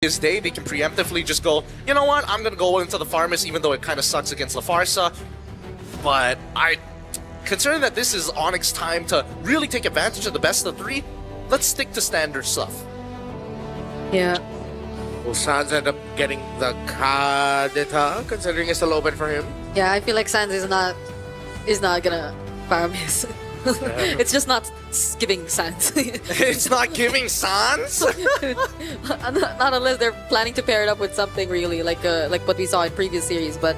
his day, they can preemptively just go, you know what, I'm going to go into the Farmers even though it kind of sucks against Lafarsa. But considering that this is ONIC's time to really take advantage of the best of three, let's stick to standard stuff. Yeah. Will Sans end up getting the Kadeta, considering it's a low bit for him? Yeah, I feel like Sans is not gonna farm his. It's just not giving Sans. It's not giving Sans? Not unless they're planning to pair it up with something really, like what we saw in previous series, but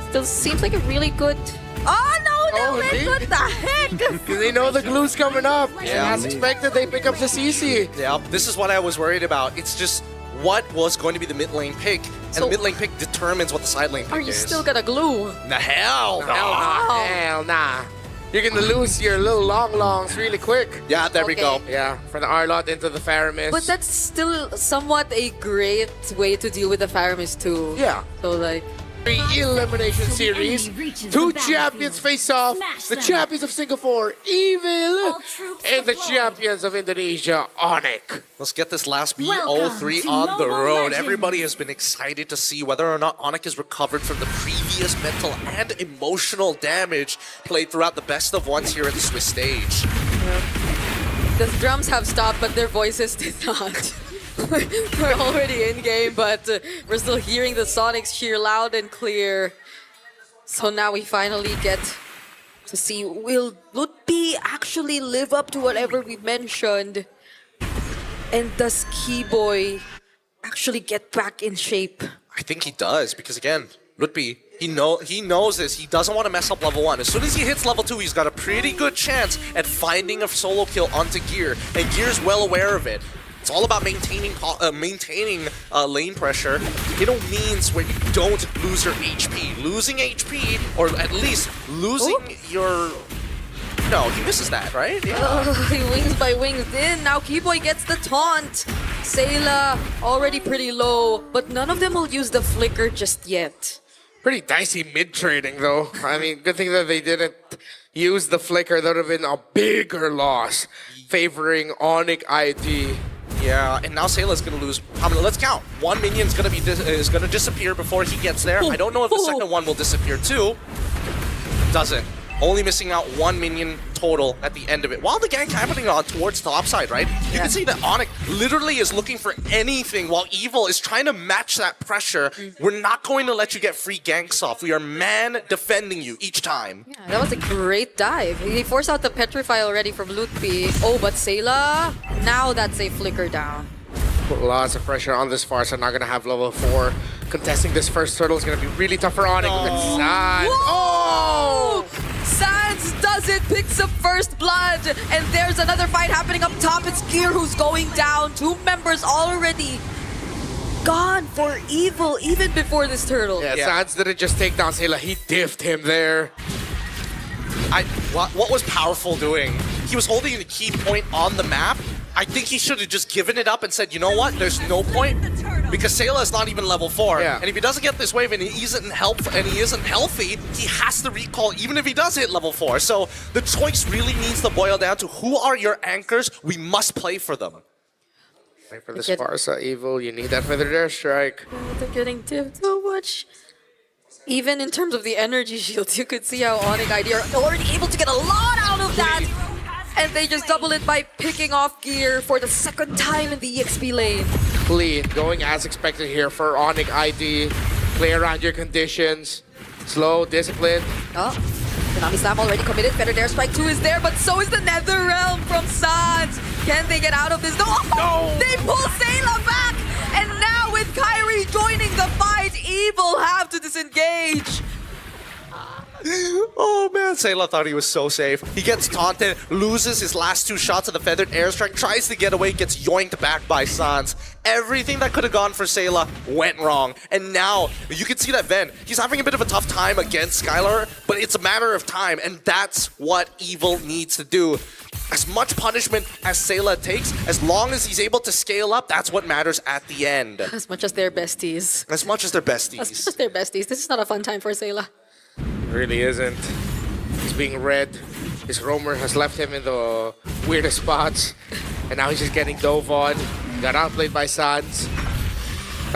still seems like a really good... Oh no, what the heck? Because they know the glue's coming up. Yeah. As expected, they pick up the CC. Yeah, this is what I was worried about. It's just what was going to be the mid lane pick, and So- the mid lane pick determines what the side lane pick Are is. you still gonna glue? The hell no. Hell nah. You're gonna lose your little longs really quick. Yeah, there we Okay. go. Yeah, for the Arlot into the Faramis. But that's still somewhat a great way to deal with the Faramis too. Yeah. So like... Elimination series. Two champions face off. The champions of Singapore, Evil, and the champions of Indonesia, ONIC. Let's get this last Welcome BO3 to on the Mobile road. Legends. Everybody has been excited to see whether or not ONIC has recovered from the previous mental and emotional damage played throughout the best of ones here at the Swiss stage. The drums have stopped, but their voices did not. We're already in game, but we're still hearing the Sonics cheer loud and clear. So now we finally get to see, will Lutpi actually live up to whatever we mentioned? And does Keyboy actually get back in shape? I think he does, because again, Lutpi, he knows this. He doesn't want to mess up level 1. As soon as he hits level 2, he's got a pretty good chance at finding a solo kill onto Gear, and Gear's well aware of it. It's all about maintaining lane pressure. It all means where you don't lose your HP. Losing HP, or at least losing your... No, he misses that, right? Yeah. He wings by wings in. Now Keyboy gets the taunt. Sayla already pretty low, but none of them will use the flicker just yet. Pretty dicey mid-trading, though. I mean, good thing that they didn't use the flicker. That would have been a bigger loss, favoring ONIC ID. Yeah, and now Sayla's gonna lose. How many? Let's count. One minion's gonna be is gonna disappear before he gets there. I don't know if the second one will disappear too. Doesn't. Only missing out one minion total at the end of it. While the gank happening on towards the upside, right? You can see that ONIC literally is looking for anything while Evil is trying to match that pressure. We're not going to let you get free ganks off. We are man defending you each time. Yeah, that was a great dive. He forced out the Petrify already from Lutpi. Oh, but Sayla, now that's a flicker down. Put lots of pressure on this far, so not gonna have level 4. Contesting this first turtle is gonna be really tough for ONIC. Oh! Sans does it, picks up first blood, and there's another fight happening up top. It's Gear who's going down. 2 members already gone for Evil, even before this turtle. Yeah, Sans didn't just take down Sayla, he diffed him there. What was Powerful doing? He was holding the key point on the map. I think he should have just given it up and said, you know what, there's no point, because Sayla is not even level 4. Yeah. And if he doesn't get this wave and he isn't healthy, he has to recall even if he does hit level 4. So the choice really needs to boil down to who are your anchors. We must play for them. Wait for this Farsa Evil, you need that feathered airstrike. They're getting tipped so much. Even in terms of the energy shields, you could see how ONIC ID are already able to get a lot out of that. And they just double it by picking off Gear for the second time in the EXP lane. Clean, going as expected here for ONIC ID. Play around your conditions. Slow, disciplined. Oh, Konami Slam already committed. Better Dare Strike 2 is there, but so is the Nether Realm from Sans. Can they get out of this? No! They pull Sayla back! And now with Kyrie joining the fight, Evil have to disengage. Oh man, Sayla thought he was so safe. He gets taunted, loses his last 2 shots of the feathered airstrike, tries to get away, gets yoinked back by Sans. Everything that could have gone for Sayla went wrong. And now, you can see that Ven, he's having a bit of a tough time against Skylar, but it's a matter of time, and that's what Evil needs to do. As much punishment as Sayla takes, as long as he's able to scale up, that's what matters at the end. As much as they're besties. As much as they're besties. As much as they're besties. This is not a fun time for Sayla. Really isn't. He's being read. His roamer has left him in the weirdest spots. And now he's just getting dove on. Got outplayed by Sans.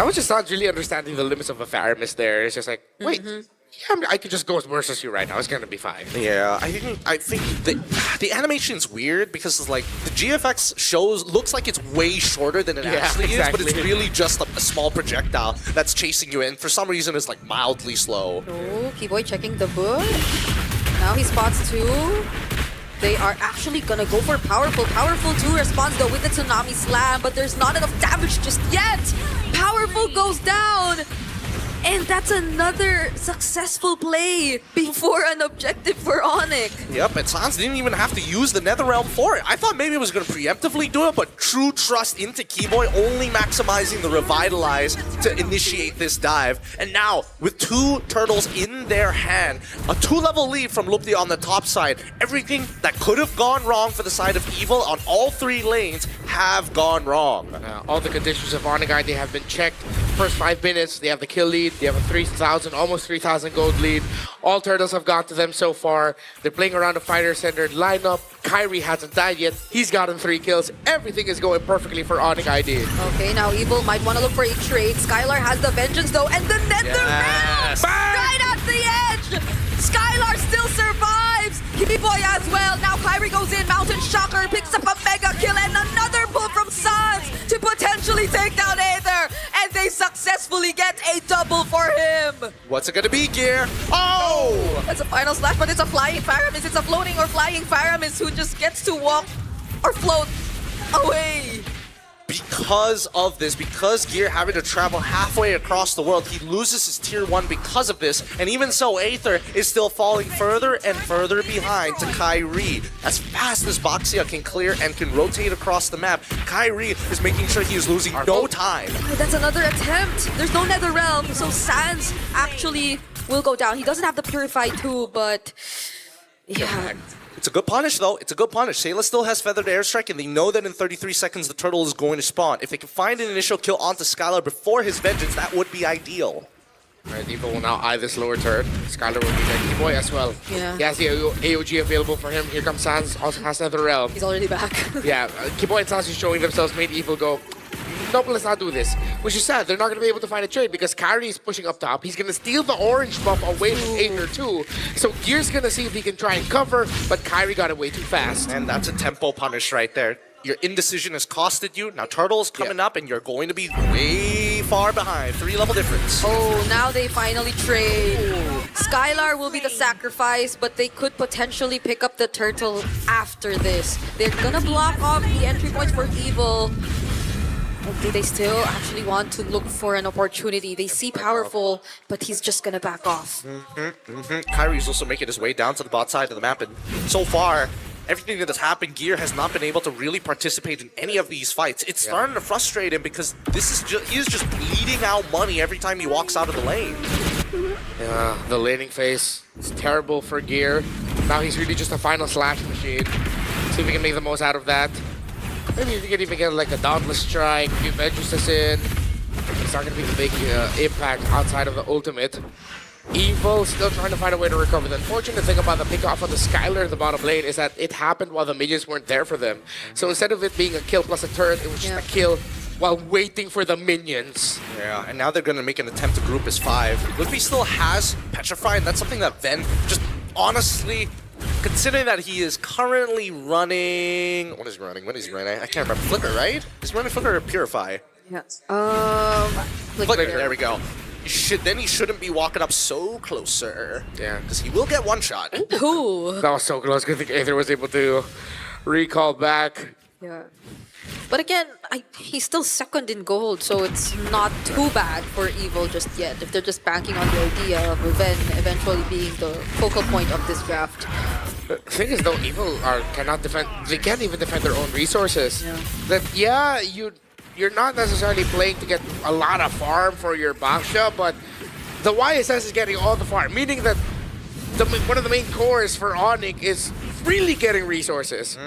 I was just not really understanding the limits of a Faramis there. It's just like, wait, yeah, I could just go versus you right now. It's gonna be fine. Yeah, I think the animation's weird because like the GFX looks like it's way shorter than it actually is, but it's really just a small projectile that's chasing you, and for some reason it's like mildly slow. Oh, Keyboy checking the book. Now he spots 2. They are actually gonna go for powerful 2 response though with the Tsunami Slam, but there's not enough damage just yet. Powerful goes down. And that's another successful play before an objective for ONIC. Yep, and Sans didn't even have to use the Netherrealm for it. I thought maybe it was going to preemptively do it, but true trust into Keyboy, only maximizing the Revitalize to initiate this dive. And now, with 2 turtles in their hand, a 2-level lead from Lupti on the top side, everything that could have gone wrong for the side of Evil on all 3 lanes have gone wrong. All the conditions of ONIC, they have been checked. First 5 minutes, they have the kill lead. They have a 3,000, almost 3,000 gold lead. All turtles have gone to them so far. They're playing around a fighter-centered lineup. Kyrie hasn't died yet. He's gotten 3 kills. Everything is going perfectly for ONIC ID. Okay, now Evil might want to look for a trade. Skylar has the Vengeance though, and the Netherrealm! Right at the edge! Skylar still survives! Keyboy as well. Now Kyrie goes in. Mountain Shocker picks up a mega kill and another pull from Sans to potentially take down Aether. And they successfully get a double for him. What's it gonna be, Gear? Oh! That's a final slash, but it's a flying Faramis. It's a floating or flying Faramis who just gets to walk or float away. Because of this, because Gear having to travel halfway across the world, he loses his tier 1 because of this, and even so, Aether is still falling further and further behind to Kyrie. As fast as Boxia can clear and can rotate across the map, Kyrie is making sure he is losing no time. That's another attempt. There's no Netherrealm, so Sans actually will go down. He doesn't have the Purify too, but yeah. It's a good punish, though. It's a good punish. Sayla still has Feathered Airstrike, and they know that in 33 seconds the turtle is going to spawn. If they can find an initial kill onto Skylar before his Vengeance, that would be ideal. Alright, Evil will now eye this lower turret. Skylar will be there. Keyboy as well. Yeah. He has the AOG available for him. Here comes Sans, also has Netherrealm. He's already back. Yeah, Keyboy and Sans is showing themselves, made Evil go, nope, let's not do this. Which is sad. They're not going to be able to find a trade because Kyrie is pushing up top. He's going to steal the orange buff away from Aether too. So Gear's going to see if he can try and cover, but Kyrie got away too fast. And that's a tempo punish right there. Your indecision has costed you. Now Turtle's coming up, and you're going to be way far behind. 3-level difference. Oh, now they finally trade. Skylar will be the sacrifice, but they could potentially pick up the turtle after this. They're gonna block off the entry points for Evil. Or do they still actually want to look for an opportunity? They see Powerful, but he's just gonna back off. Kyrie's also making his way down to the bot side of the map, and so far, everything that has happened, Gear has not been able to really participate in any of these fights. It's starting to frustrate him because he's just bleeding out money every time he walks out of the lane. Yeah, the laning phase is terrible for Gear. Now he's really just a final slash machine. See if we can make the most out of that. Maybe we can even get like a Dauntless Strike, a few Vengeances in. It's not going to be the big impact outside of the ultimate. Evil still trying to find a way to recover. The unfortunate thing about the pick-off on the Skylar in the bottom lane is that it happened while the minions weren't there for them. So instead of it being a kill plus a turret, it was just a kill while waiting for the minions. Yeah, and now they're going to make an attempt to group as 5. Luffy still has Petrify, and that's something that Ven just honestly, considering that he is currently running... What is he running? What is he running? I can't remember. Flicker, right? Is he running Flicker or Purify? Yeah. Flicker, there we go. Then he shouldn't be walking up so closer. Yeah. Because he will get one shot. Ooh. That was so close. I think Aether was able to recall back. Yeah. But again, he's still second in gold, so it's not too bad for Evil just yet. If they're just banking on the idea of Ven eventually being the focal point of this draft. The thing is, though, Evil cannot defend. They can't even defend their own resources. Yeah. You're not necessarily playing to get a lot of farm for your Baksha, but the YSS is getting all the farm, meaning that one of the main cores for ONIC is really getting resources.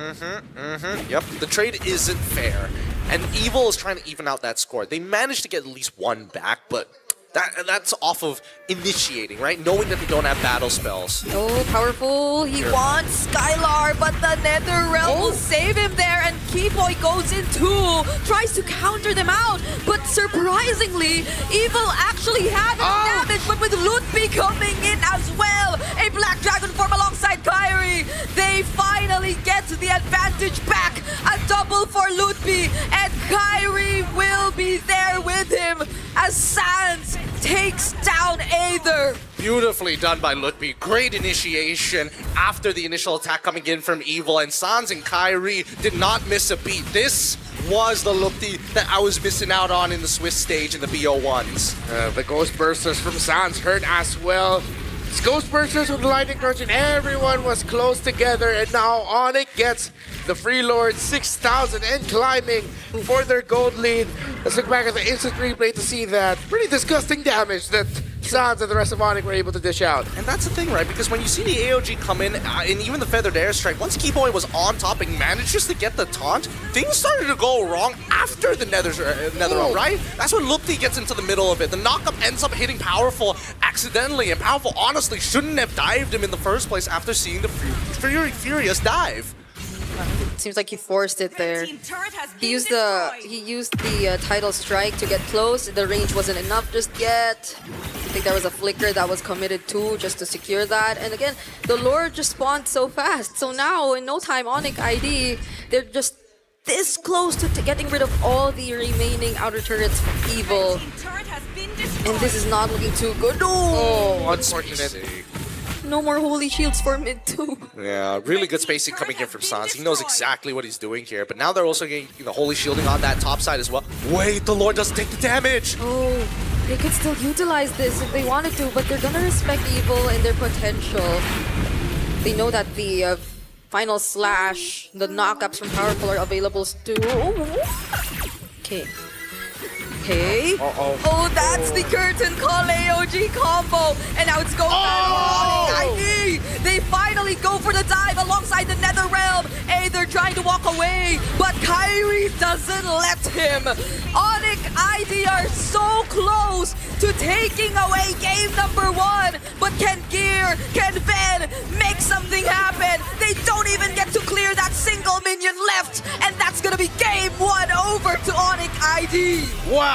Yep, the trade isn't fair. And Evil is trying to even out that score. They managed to get at least one back, but That's off of initiating, right? Knowing that they don't have battle spells. Oh, powerful. He wants Skylar, but the Nether Realm will save him there, and Keyboy goes in too, tries to counter them out, but surprisingly, Evil actually had enough damage, but with Lutfi coming in as well, a Black Dragon form alongside Kyrie, they finally get the advantage back. A double for Lutfi, and Kyrie will be there with him as Sans takes down Aether. Beautifully done by Lutfi. Great initiation after the initial attack coming in from Evil, and Sans and Kyrie did not miss a beat. This was the Lutfi that I was missing out on in the Swiss stage in the BO1s. The Ghost Bursters from Sans hurt as well. It's Ghost Bursters with the Lightning Crunch, and everyone was close together, and now ONIC gets the Free Lord 6,000 and climbing for their gold lead. Let's look back at the instant replay to see that pretty disgusting damage that Sans and the rest of ONIC were able to dish out. And that's the thing, right? Because when you see the AOG come in, and even the Feathered Airstrike, once Keyboy was on top and managed just to get the taunt, things started to go wrong after the Nether Realm, right? That's when Lupti gets into the middle of it. The knockup ends up hitting Powerful accidentally, and Powerful honestly shouldn't have dived him in the first place after seeing the Furious dive. Seems like he forced it there. He used the tidal strike to get close. The range wasn't enough just yet. I think there was a flicker that was committed too, just to secure that. And again, the Lord just spawned so fast. So now, in no time, ONIC ID, they're just this close to getting rid of all the remaining outer turrets from Evil. And this is not looking too good. Oh, unfortunate. No more holy shields for mid too. Yeah, really good spacing coming in from Sans. He knows exactly what he's doing here, but now they're also getting holy shielding on that top side as well. Wait, the Lord doesn't take the damage. Oh, they could still utilize this if they wanted to, but they're gonna respect Evil and their potential. They know that the final slash, the knockups from Powerful are available too. Okay. Okay. Oh, that's the curtain call AOG combo. And now it's going down to ONIC ID. They finally go for the dive alongside the Nether Realm. Aether trying to walk away, but Kyrie doesn't let him. ONIC ID are so close to taking away game number 1. But can Gear, can Ben make something happen? They don't even get to clear that single minion left. And that's gonna be game 1 over to ONIC ID. Wow.